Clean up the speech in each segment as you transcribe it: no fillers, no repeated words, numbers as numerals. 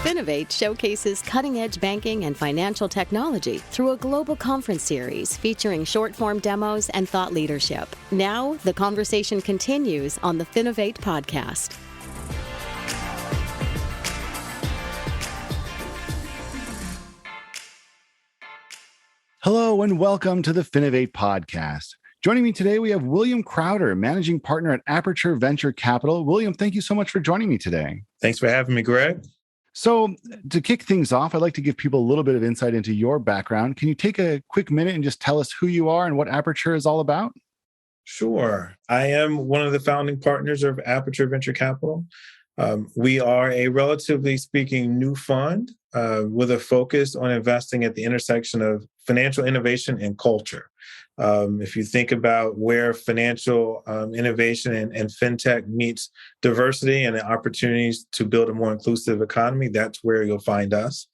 Finovate showcases cutting-edge banking and financial technology through a global conference series featuring short-form demos and thought leadership. Now, the conversation continues on the Finovate podcast. Hello and welcome to the Finovate podcast. Joining me today, we have William Crowder, Managing Partner at Aperture Venture Capital. William, thank you so much for joining me today. Thanks for having me, Greg. So to kick things off, I'd like to give people a little bit of insight into your background. Can you take a quick minute and just tell us who you are and what Aperture is all about? Sure. I am one of the founding partners of Aperture Venture Capital. We are a relatively speaking new fund with a focus on investing at the intersection of financial innovation and culture. If you think about where financial innovation and fintech meets diversity and the opportunities to build a more inclusive economy, that's where you'll find us.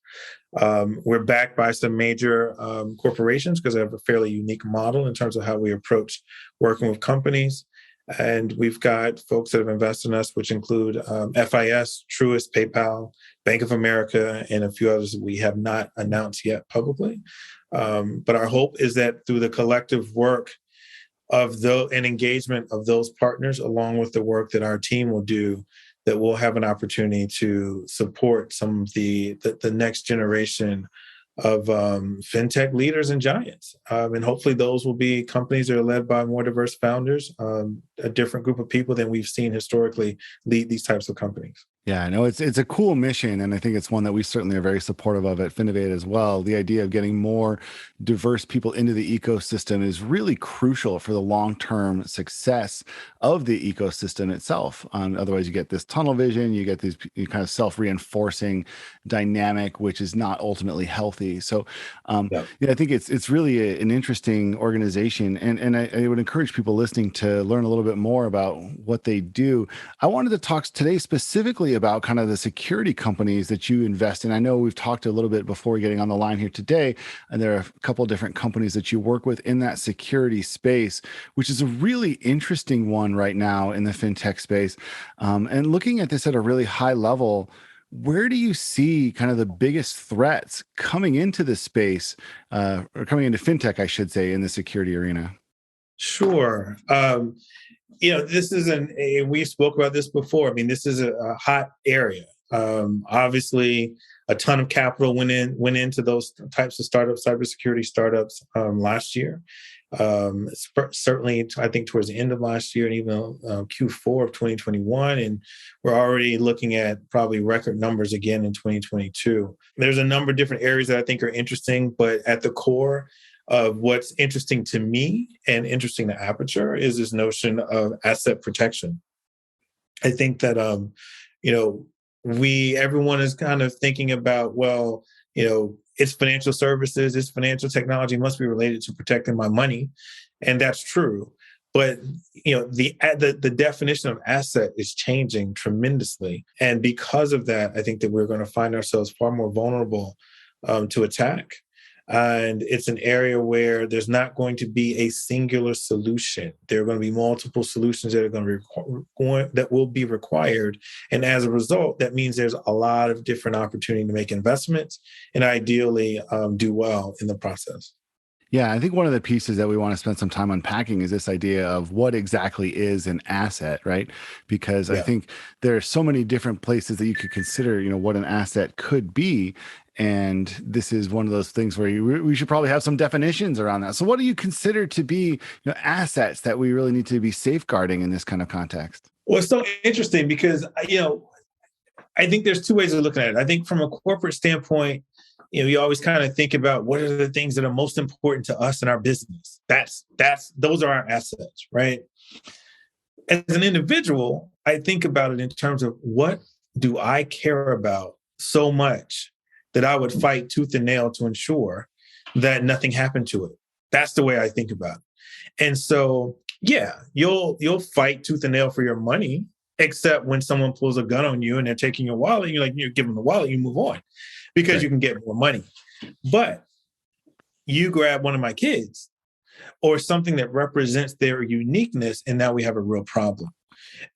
We're backed by some major corporations because they have a fairly unique model in terms of how we approach working with companies. And we've got folks that have invested in us, which include FIS, Truist, PayPal, Bank of America, and a few others that we have not announced yet publicly. But our hope is that through the collective work of and engagement of those partners, along with the work that our team will do, that we'll have an opportunity to support some of the next generation of fintech leaders and giants. And hopefully those will be companies that are led by more diverse founders, a different group of people than we've seen historically lead these types of companies. Yeah, I know it's a cool mission, and I think it's one that we certainly are very supportive of at Finovate as well. The idea of getting more diverse people into the ecosystem is really crucial for the long-term success of the ecosystem itself. Otherwise, you get this tunnel vision, you get these kind of self-reinforcing dynamic, which is not ultimately healthy. So, I think it's really an interesting organization, and I would encourage people listening to learn a little bit more about what they do. I wanted to talk today specifically about kind of the security companies that you invest in. I know we've talked a little bit before getting on the line here today, and there are a couple of different companies that you work with in that security space, which is a really interesting one right now in the fintech space. And looking at this at a really high level, where do you see kind of the biggest threats coming into this space, or coming into fintech, I should say, in the security arena? Sure. This is we spoke about this before. I mean, this is a hot area. Obviously, a ton of capital went into those types of startups, cybersecurity startups last year. Certainly, I think towards the end of last year and even Q4 of 2021. And we're already looking at probably record numbers again in 2022. There's a number of different areas that I think are interesting, but at the core of what's interesting to me and interesting to Aperture is this notion of asset protection. I think that, everyone is kind of thinking about, it's financial services, it's financial technology, must be related to protecting my money. And that's true. But, the definition of asset is changing tremendously. And because of that, I think that we're going to find ourselves far more vulnerable to attack. And it's an area where there's not going to be a singular solution. There are going to be multiple solutions that are going to that will be required. And as a result, that means there's a lot of different opportunity to make investments and ideally do well in the process. Yeah, I think one of the pieces that we want to spend some time unpacking is this idea of what exactly is an asset, right? Because I think there are so many different places that you could consider, what an asset could be. And this is one of those things where we should probably have some definitions around that. So what do you consider to be assets that we really need to be safeguarding in this kind of context? Well, it's so interesting because, I think there's two ways of looking at it. I think from a corporate standpoint, you always kind of think about what are the things that are most important to us in our business. Those are our assets, right? As an individual, I think about it in terms of what do I care about so much that I would fight tooth and nail to ensure that nothing happened to it. That's the way I think about it. And so, you'll fight tooth and nail for your money, except when someone pulls a gun on you and they're taking your wallet, you give them the wallet, you move on because you can get more money. But you grab one of my kids or something that represents their uniqueness, and now we have a real problem.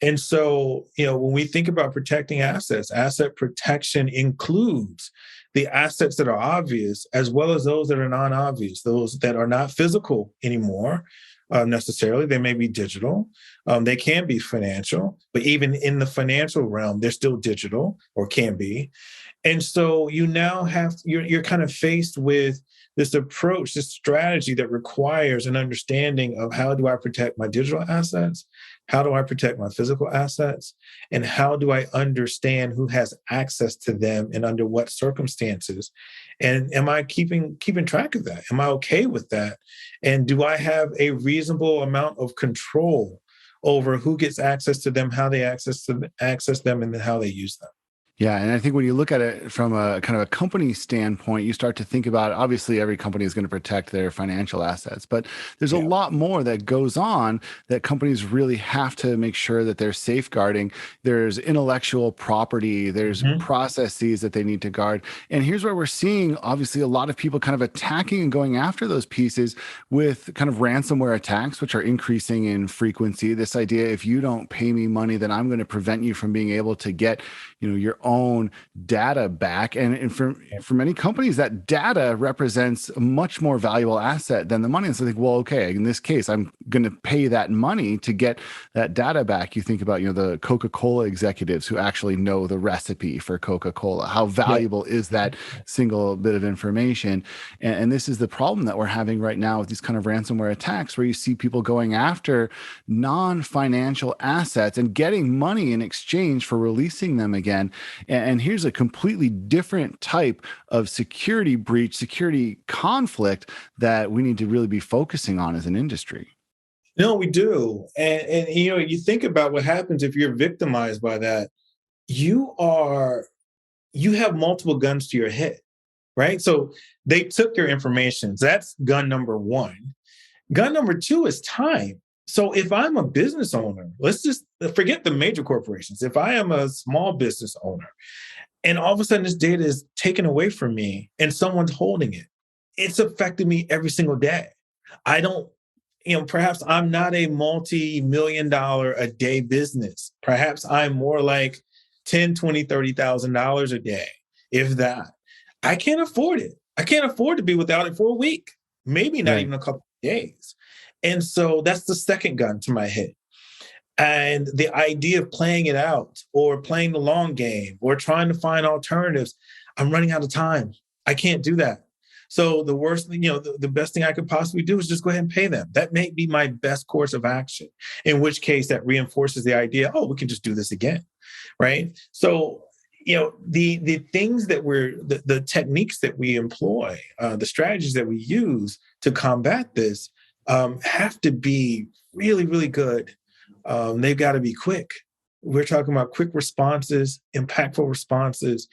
And so, when we think about protecting assets, asset protection includes the assets that are obvious as well as those that are non-obvious, those that are not physical anymore. Necessarily, they may be digital. They can be financial, but even in the financial realm, they're still digital or can be. And so you now you're kind of faced with this approach, this strategy that requires an understanding of how do I protect my digital assets? How do I protect my physical assets? And how do I understand who has access to them and under what circumstances? And am I keeping track of that? Am I okay with that? And do I have a reasonable amount of control over who gets access to them, how they access them, and then how they use them? Yeah, and I think when you look at it from a kind of a company standpoint, you start to think about, obviously every company is going to protect their financial assets, but there's a Yeah. lot more that goes on that companies really have to make sure that they're safeguarding. There's intellectual property, there's Mhm. processes that they need to guard. And here's where we're seeing, obviously, a lot of people kind of attacking and going after those pieces with kind of ransomware attacks, which are increasing in frequency. This idea, if you don't pay me money, then I'm going to prevent you from being able to get, your own data back. And for many companies, that data represents a much more valuable asset than the money. And so they think, well, okay, in this case, I'm going to pay that money to get that data back. You think about, the Coca-Cola executives who actually know the recipe for Coca-Cola. How valuable is that single bit of information? And this is the problem that we're having right now with these kind of ransomware attacks, where you see people going after non-financial assets and getting money in exchange for releasing them again. And here's a completely different type of security breach, security conflict that we need to really be focusing on as an industry. No, we do. And you think about what happens if you're victimized by that. You are you have multiple guns to your head, right? So they took your information. So that's gun number one. Gun number two is time. So if I'm a business owner, let's just forget the major corporations. If I am a small business owner and all of a sudden this data is taken away from me and someone's holding it, it's affecting me every single day. I don't, perhaps I'm not a multi-million dollar a day business. Perhaps I'm more like 10, 20, $30,000 a day, if that. I can't afford it. I can't afford to be without it for a week, maybe not Right. even a couple of days. And so that's the second gun to my head. And the idea of playing it out or playing the long game or trying to find alternatives, I'm running out of time. I can't do that. So the worst thing, the best thing I could possibly do is just go ahead and pay them. That may be my best course of action, in which case that reinforces the idea, oh, we can just do this again, right? So, the things that the techniques that we employ, the strategies that we use to combat this have to be really, really good. They've got to be quick. We're talking about quick responses, impactful responses.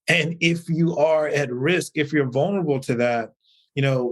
And if you are at risk, if you're vulnerable to that,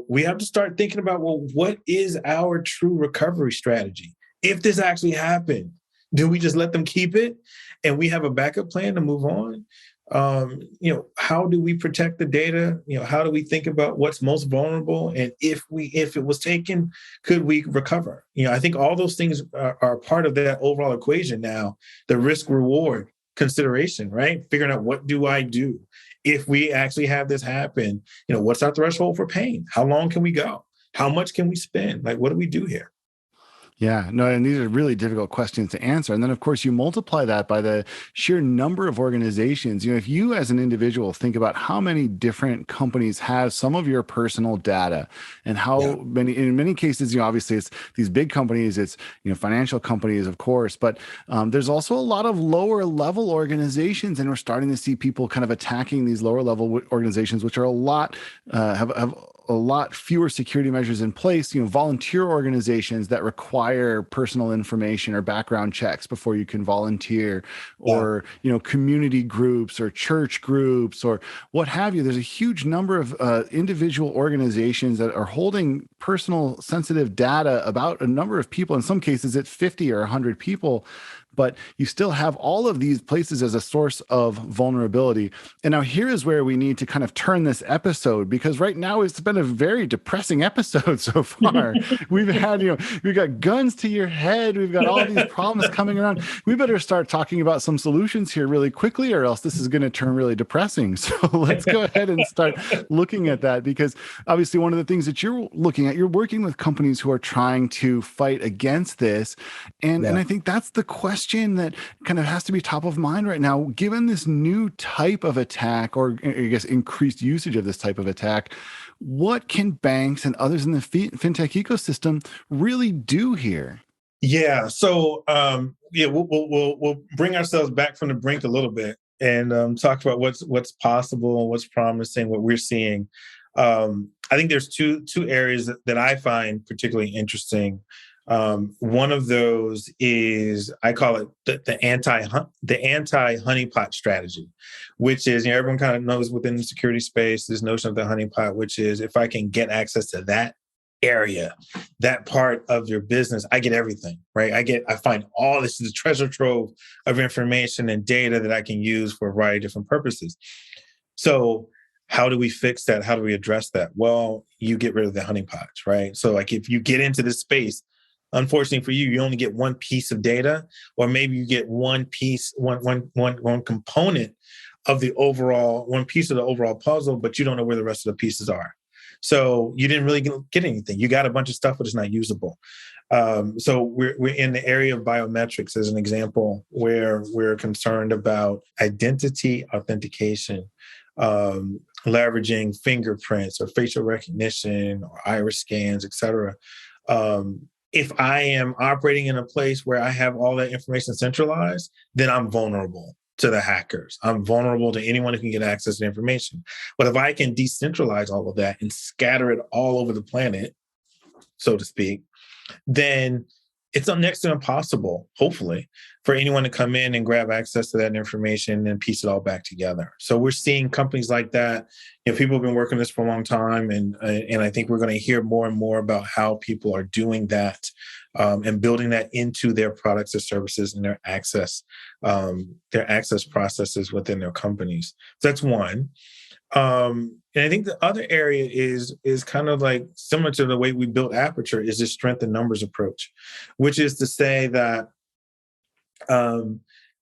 we have to start thinking about, well, what is our true recovery strategy? If this actually happened, do we just let them keep it and we have a backup plan to move on? How do we protect the data? How do we think about what's most vulnerable? And if it was taken, could we recover? I think all those things are part of that overall equation now, the risk reward consideration, right? Figuring out, what do I do if we actually have this happen? What's our threshold for pain? How long can we go? How much can we spend? Like, what do we do here? Yeah, no, and these are really difficult questions to answer. And then, of course, you multiply that by the sheer number of organizations. If you as an individual think about how many different companies have some of your personal data and how many, in many cases, obviously it's these big companies, it's, financial companies, of course, but there's also a lot of lower level organizations. And we're starting to see people kind of attacking these lower level organizations, which are a lot, have a lot fewer security measures in place, volunteer organizations that require personal information or background checks before you can volunteer, or, community groups or church groups or what have you. There's a huge number of individual organizations that are holding personal sensitive data about a number of people. In some cases, it's 50 or 100 people but you still have all of these places as a source of vulnerability. And now here is where we need to kind of turn this episode, because right now it's been a very depressing episode so far. We've had, we've got guns to your head. We've got all these problems coming around. We better start talking about some solutions here really quickly, or else this is going to turn really depressing. So let's go ahead and start looking at that, because obviously one of the things that you're looking at, you're working with companies who are trying to fight against this. And I think that's the question that kind of has to be top of mind right now, given this new type of attack, or I guess increased usage of this type of attack. What can banks and others in the fintech ecosystem really do here? Yeah. So, we'll bring ourselves back from the brink a little bit and talk about what's possible, what's promising, what we're seeing. I think there's two areas that I find particularly interesting. One of those is, I call it the anti-honeypot strategy, which is, everyone kind of knows within the security space, this notion of the honeypot, which is, if I can get access to that area, that part of your business, I get everything, right? I find all this is a treasure trove of information and data that I can use for a variety of different purposes. So how do we fix that? How do we address that? Well, you get rid of the honeypots, right? So like, if you get into this space, unfortunately for you, you only get one piece of data, or maybe you get one component of the overall, one piece of the overall puzzle, but you don't know where the rest of the pieces are. So you didn't really get anything. You got a bunch of stuff, but it's not usable. So we're in the area of biometrics as an example, where we're concerned about identity authentication, leveraging fingerprints or facial recognition or iris scans, et cetera. If I am operating in a place where I have all that information centralized, then I'm vulnerable to the hackers. I'm vulnerable to anyone who can get access to information. But if I can decentralize all of that and scatter it all over the planet, so to speak, then it's next to impossible, hopefully, for anyone to come in and grab access to that information and piece it all back together. So we're seeing companies like that. People have been working this for a long time, and I think we're going to hear more and more about how people are doing that and building that into their products or services and their access processes within their companies. So that's one. And I think the other area is kind of like similar to the way we built Aperture, is this strength in numbers approach, which is to say that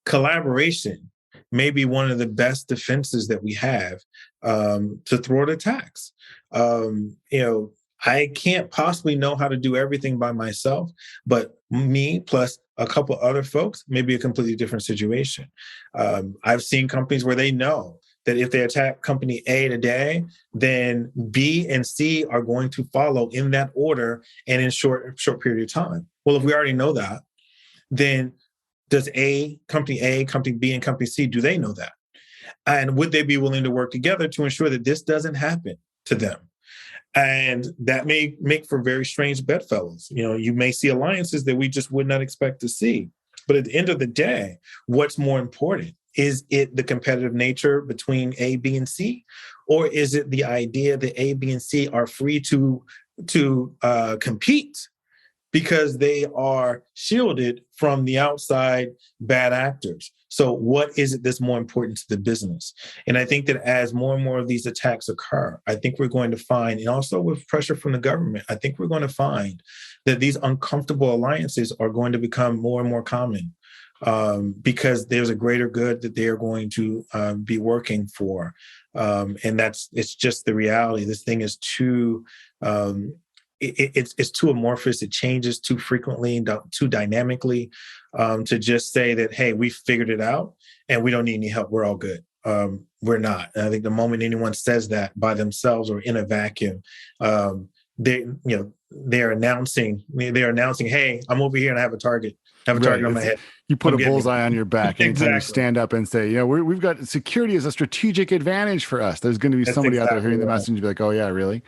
collaboration may be one of the best defenses that we have to thwart attacks. I can't possibly know how to do everything by myself, but me plus a couple other folks may be a completely different situation. I've seen companies where they know that if they attack company A today, then B and C are going to follow in that order and in short period of time. Well, if we already know that, then does company A, company B, and company C, do they know that? And would they be willing to work together to ensure that this doesn't happen to them? And that may make for very strange bedfellows. You may see alliances that we just would not expect to see. But at the end of the day, what's more important? Is it the competitive nature between A, B, and C? Or is it the idea that A, B, and C are free to compete because they are shielded from the outside bad actors? So what is it that's more important to the business? And I think that as more and more of these attacks occur, I think we're going to find, and also with pressure from the government, I think we're going to find that these uncomfortable alliances are going to become more and more common. Because there's a greater good that they are going to be working for. And it's just the reality. This thing is too, it's too amorphous. It changes too frequently and too dynamically to just say that, hey, we figured it out and we don't need any help. We're all good. We're not. And I think the moment anyone says that by themselves or in a vacuum, they're announcing, hey, I'm over here and I have a target. I have a target on my head. You put a bullseye on your back anytime you stand up and say, we've got security as a strategic advantage for us. There's going to be somebody out there hearing the message and be like, oh, yeah, really?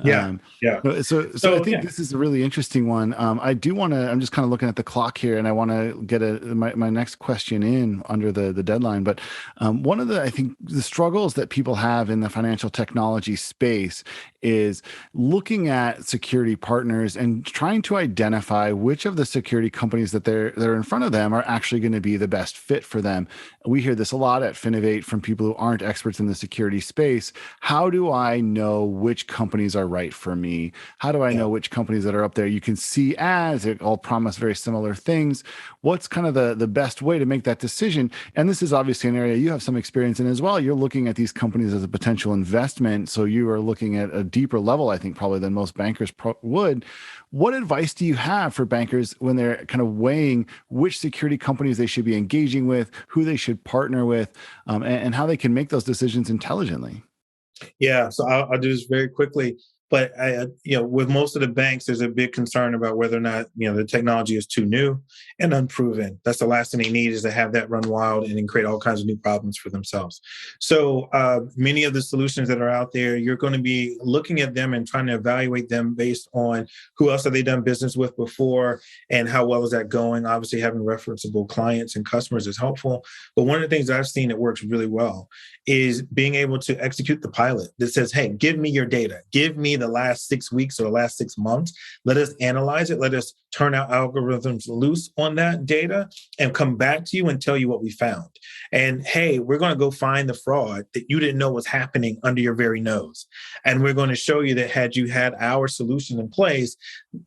Yeah. Yeah. So I think this is a really interesting one. I do want to, I'm just kind of looking at the clock here, and I want to get my next question in under the deadline. But one of I think the struggles that people have in the financial technology space is looking at security partners and trying to identify which of the security companies that they're in front of them are actually going to be the best fit for them. We hear this a lot at Finovate from people who aren't experts in the security space. How do I know which companies are right for me? How do I know which companies that are up there you can see ads, it all promise very similar things? What's kind of the best way to make that decision? And this is obviously an area you have some experience in as well. You're looking at these companies as a potential investment. So you are looking at a deeper level, I think, probably than most bankers would. What advice do you have for bankers when they're kind of weighing which security companies they should be engaging with, who they should partner with, and how they can make those decisions intelligently? Yeah, so I'll do this very quickly. But with most of the banks, there's a big concern about whether or not the technology is too new and unproven. That's the last thing they need, is to have that run wild and then create all kinds of new problems for themselves. So many of the solutions that are out there, you're going to be looking at them and trying to evaluate them based on who else have they done business with before and how well is that going. Obviously, having referenceable clients and customers is helpful. But one of the things I've seen that works really well is being able to execute the pilot that says, hey, give me your data. Give me the last 6 weeks or the last 6 months. Let us analyze it. Let us turn our algorithms loose on that data and come back to you and tell you what we found. And hey, we're going to go find the fraud that you didn't know was happening under your very nose. And we're going to show you that had you had our solution in place,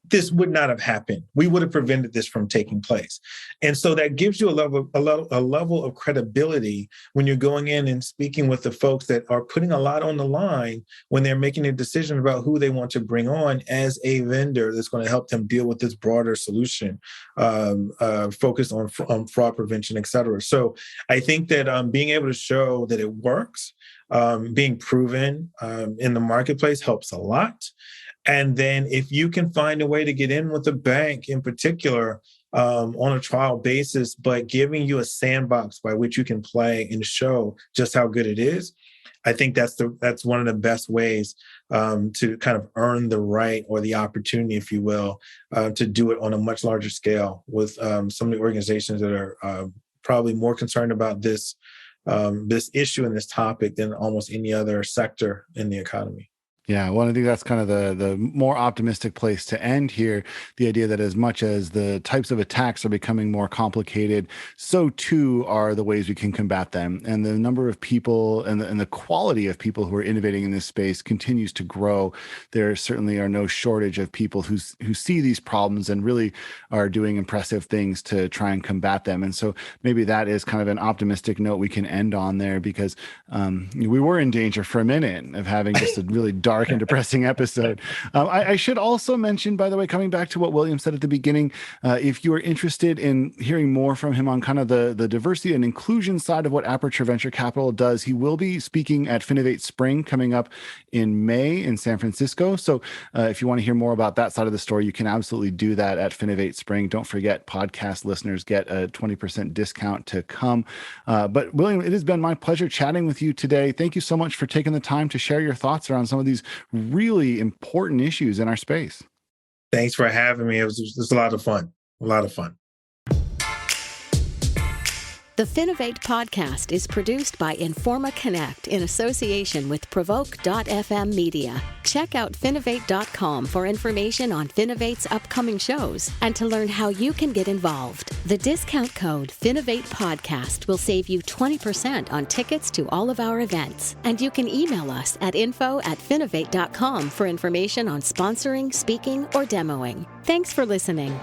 this would not have happened. We would have prevented this from taking place. And so that gives you a level of credibility when you're going in and speaking with the folks that are putting a lot on the line when they're making a decision about who they want to bring on as a vendor that's going to help them deal with this broader solution, focused on fraud prevention, et cetera. So I think that being able to show that it works, being proven in the marketplace helps a lot. And then if you can find a way to get in with a bank in particular on a trial basis, but giving you a sandbox by which you can play and show just how good it is, I think that's one of the best ways to kind of earn the right or the opportunity, if you will, to do it on a much larger scale with some of the organizations that are probably more concerned about this issue and this topic than almost any other sector in the economy. Yeah, well, I think that's kind of the more optimistic place to end here. The idea that as much as the types of attacks are becoming more complicated, so too are the ways we can combat them. And the number of people and the quality of people who are innovating in this space continues to grow. There certainly are no shortage of people who see these problems and really are doing impressive things to try and combat them. And so maybe that is kind of an optimistic note we can end on there, because we were in danger for a minute of having just a really dark and depressing episode. I should also mention, by the way, coming back to what William said at the beginning, if you are interested in hearing more from him on kind of the diversity and inclusion side of what Aperture Venture Capital does, he will be speaking at Finovate Spring coming up in May in San Francisco. So if you want to hear more about that side of the story, you can absolutely do that at Finovate Spring. Don't forget, podcast listeners get a 20% discount to come. But William, it has been my pleasure chatting with you today. Thank you so much for taking the time to share your thoughts around some of these really important issues in our space. Thanks for having me. It was a lot of fun. A lot of fun. The Finovate podcast is produced by Informa Connect in association with Provoke.fm Media. Check out Finovate.com for information on Finovate's upcoming shows and to learn how you can get involved. The discount code Finovate Podcast will save you 20% on tickets to all of our events. And you can email us at info@Finovate.com for information on sponsoring, speaking, or demoing. Thanks for listening.